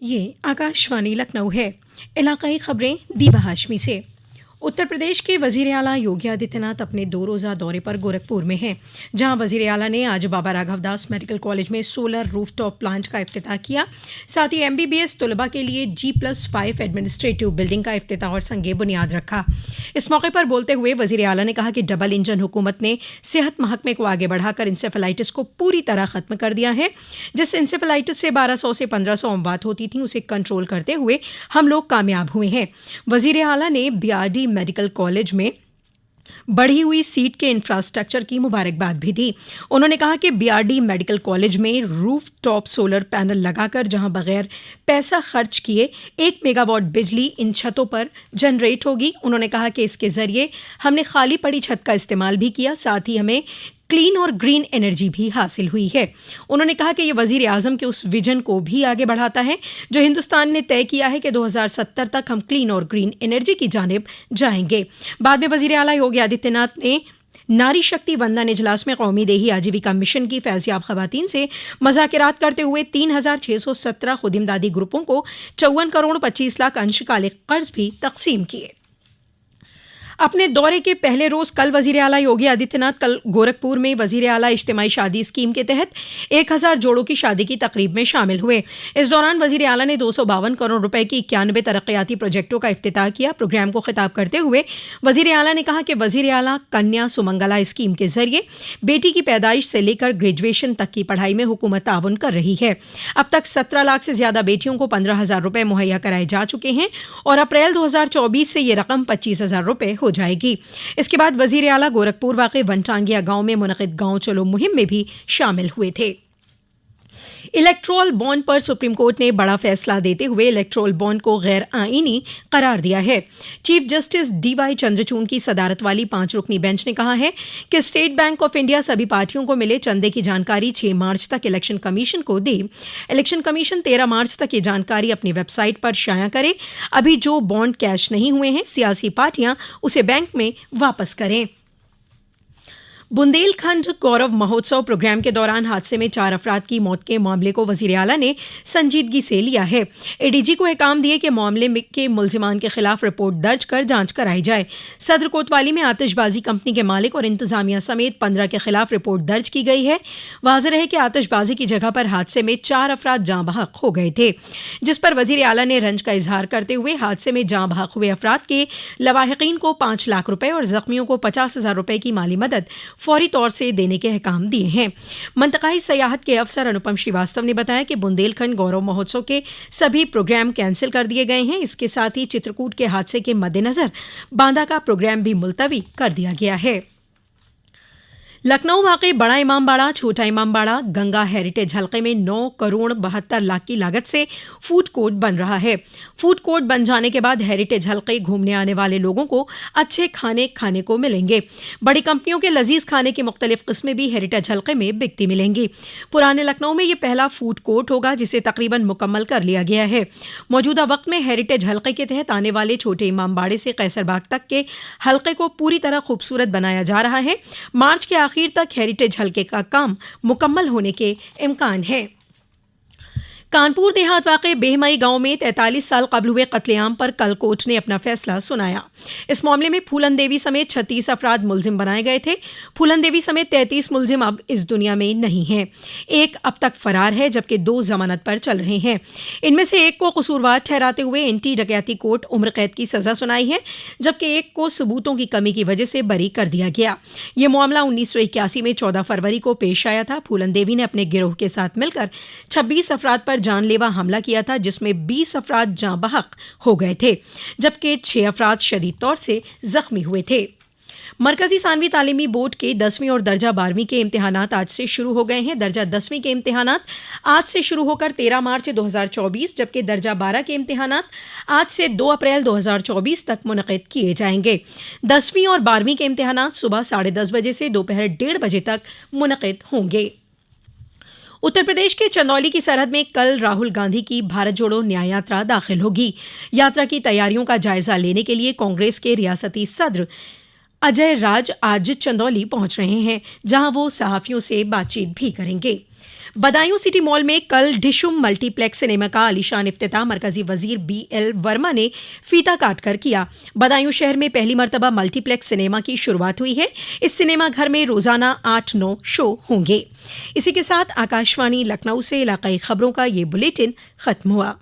ये आकाशवाणी लखनऊ है। इलाकाई खबरें दीबा हाशमी से। उत्तर प्रदेश के वजीर आला योगी आदित्यनाथ अपने 2 रोज़ा दौरे पर गोरखपुर में हैं, जहां वजीर आला ने आज बाबा राघव दास मेडिकल कॉलेज में सोलर रूफटॉप प्लांट का इफ्तिताह किया। साथ ही MBBS तलबा के लिए G+5 एडमिनिस्ट्रेटिव बिल्डिंग का इफ्तिताह और संगे बुनियाद रखा। इस मौके पर बोलते हुए वजीर आला ने कहा कि डबल इंजन हुकूमत ने सेहत महकमे को आगे बढ़ाकर इंसेफेलाइटिस को पूरी तरह खत्म कर दिया है। जिस इंसेफेलाइटिस से 1200 से 1500 अमवात होती थी, उसे कंट्रोल करते हुए हम लोग कामयाब हुए हैं। वजीर आला ने BRD मेडिकल कॉलेज में बढ़ी हुई सीट के इंफ्रास्ट्रक्चर की मुबारकबाद भी दी। उन्होंने कहा कि BRD मेडिकल कॉलेज में रूफ टॉप सोलर पैनल लगाकर जहां बगैर पैसा खर्च किए 1 मेगावाट बिजली इन छतों पर जनरेट होगी। उन्होंने कहा कि इसके जरिए हमने खाली पड़ी छत का इस्तेमाल भी किया, साथ ही हमें क्लीन और ग्रीन एनर्जी भी हासिल हुई है। उन्होंने कहा कि यह वजीर आजम के उस विजन को भी आगे बढ़ाता है जो हिंदुस्तान ने तय किया है कि 2070 तक हम क्लीन और ग्रीन एनर्जी की जानिब जाएंगे। बाद में वजीर आला योगी आदित्यनाथ ने नारी शक्ति वंदन इजलास में कौमी देही आजीविका मिशन की फैज़याब खवातीन से मज़ाकिरात करते हुए 3617 खुदिमदादी ग्रुपों को 54 करोड़ 25 लाख अंशकालिक कर्ज भी तकसीम किए। अपने दौरे के पहले रोज कल वजीर आला योगी आदित्यनाथ कल गोरखपुर में वजीर आला इज्तिमाई शादी स्कीम के तहत 1000 जोड़ों की शादी की तकरीब में शामिल हुए। इस दौरान वजीर आला ने 252 करोड़ रुपए की 91 तरक्याती प्रोजेक्टों का इफ्तिताह किया। प्रोग्राम को खिताब करते हुए वजीर आला ने कहा कि वजीर आला कन्या सुमंगला स्कीम के जरिए बेटी की पैदाइश से लेकर ग्रेजुएशन तक की पढ़ाई में हुकूमत ताउन कर रही है। अब तक 17 लाख से ज्यादा बेटियों को 15,000 रुपए मुहैया कराए जा चुके हैं और अप्रैल 2024 से ये रकम 25,000 रुपए हो जाएगी। इसके बाद वजीर आला गोरखपुर वाक़े वनटांगिया गांव में मुनक़िद गांव चलो मुहिम में भी शामिल हुए थे। इलेक्ट्रोल बॉन्ड पर सुप्रीम कोर्ट ने बड़ा फैसला देते हुए इलेक्ट्रोल बॉन्ड को गैर आईनी करार दिया है। चीफ जस्टिस DY चंद्रचूड़ की सदारत वाली 5 रुकनी बेंच ने कहा है कि स्टेट बैंक ऑफ इंडिया सभी पार्टियों को मिले चंदे की जानकारी 6 मार्च तक इलेक्शन कमीशन को दे। इलेक्शन कमीशन 13 मार्च तक ये जानकारी अपनी वेबसाइट पर शाया करे। अभी जो बॉन्ड कैश नहीं हुए हैं, सियासी पार्टियां उसे बैंक में वापस करें। बुंदेलखंड गौरव महोत्सव प्रोग्राम के दौरान हादसे में 4 अफराद की मौत के मामले को वजीर आला ने संजीदगी से लिया है। ADG को अहकाम दिए कि मामले के मुल्जिमान के खिलाफ रिपोर्ट दर्ज कर जांच कराई जाए। सदर कोतवाली में आतिशबाजी कंपनी के मालिक और इंतजामिया समेत 15 के खिलाफ रिपोर्ट दर्ज की गई है। वाज़ेह है कि आतिशबाजी की जगह पर हादसे में 4 अफराद जाँ बहक हो गए थे, जिस पर वजीर आला ने रंज का इजहार करते हुए हादसे में जाँ बहक हुए अफराद के लवाहिकीन को 5 लाख रुपए और जख्मियों को 50,000 रुपए की माली मदद फौरी तौर से देने के अहकाम दिए हैं। मंतकाई सयाहत के अफसर अनुपम श्रीवास्तव ने बताया कि बुंदेलखंड गौरव महोत्सव के सभी प्रोग्राम कैंसिल कर दिए गए हैं। इसके साथ ही चित्रकूट के हादसे के मद्देनजर बांदा का प्रोग्राम भी मुलतवी कर दिया गया है। लखनऊ वाक़े बड़ा इमामबाड़ा छोटा इमामबाड़ा गंगा हेरिटेज हल्के में 9 करोड़ 72 लाख की लागत से फूड कोर्ट बन रहा है। फूड कोर्ट बन जाने के बाद हेरिटेज हल्के घूमने आने वाले लोगों को अच्छे खाने खाने को मिलेंगे। बड़ी कंपनियों के लजीज खाने की मुख्तलिफ किस्में भी हेरिटेज हल्के में बिकती मिलेंगी। पुराने लखनऊ में ये पहला फूड कोर्ट होगा जिसे तकरीबन मुकम्मल कर लिया गया है। मौजूदा वक्त में हेरिटेज हल्के के तहत आने वाले छोटे इमामबाड़े से कैसरबाग तक के हल्के को पूरी तरह खूबसूरत बनाया जा रहा है। मार्च के आखिर तक हेरिटेज हल्के का काम मुकम्मल होने के इम्कान है। कानपुर देहात वाक़े बेहमई गांव में 43 साल कबल हुए कत्लेआम पर कल कोर्ट ने अपना फैसला सुनाया। इस मामले में फूलन देवी समेत 36 अफराद मुलजिम बनाए गए थे। फूलन देवी समेत 33 मुलजिम अब इस दुनिया में नहीं हैं। एक अब तक फरार है जबकि 2 जमानत पर चल रहे हैं। इनमें से एक को कसूरवार ठहराते हुए एंटी डकैती कोर्ट उम्र कैद की सजा सुनाई है, जबकि एक को सबूतों की कमी की वजह से बरी कर दिया गया। ये मामला 1981 में 14 फरवरी को पेश आया था। फूलन देवी ने अपने गिरोह के साथ मिलकर 26 अफराद पर जानलेवा हमला किया था, जिसमें 20 अफराद जाँ बहक हो गए थे, जबकि 6 अफराद शदीद तौर से जख्मी हुए थे। मरकजी सानवी तालीमी बोर्ड के 10वीं और दर्जा 12वीं के इम्तिहानात आज से शुरू हो गए हैं। दर्जा 10वीं के इम्तिहानात आज से शुरू होकर 13 मार्च 2024, जबकि दर्जा 12 के इम्तिहानात आज से 2 अप्रैल 2024 तक मुनक़िद किए जाएंगे। 10वीं और 12वीं के इम्तिहानात सुबह 10:30 बजे से दोपहर 1:30 बजे तक मुनक़िद होंगे। उत्तर प्रदेश के चंदौली की सरहद में कल राहुल गांधी की भारत जोड़ो न्याय यात्रा दाखिल होगी। यात्रा की तैयारियों का जायजा लेने के लिए कांग्रेस के रियासती सदर अजय राज आज चंदौली पहुंच रहे हैं, जहां वो सहाफियों से बातचीत भी करेंगे। बदायूं सिटी मॉल में कल ढिशुम मल्टीप्लेक्स सिनेमा का आलीशान इफ्तिताह मरकजी वजीर BL वर्मा ने फीता काट कर किया। बदायूं शहर में पहली मर्तबा मल्टीप्लेक्स सिनेमा की शुरुआत हुई है। इस सिनेमा घर में रोजाना 8-9 शो होंगे। इसी के साथ आकाशवाणी लखनऊ से इलाकाई खबरों का ये बुलेटिन खत्म हुआ।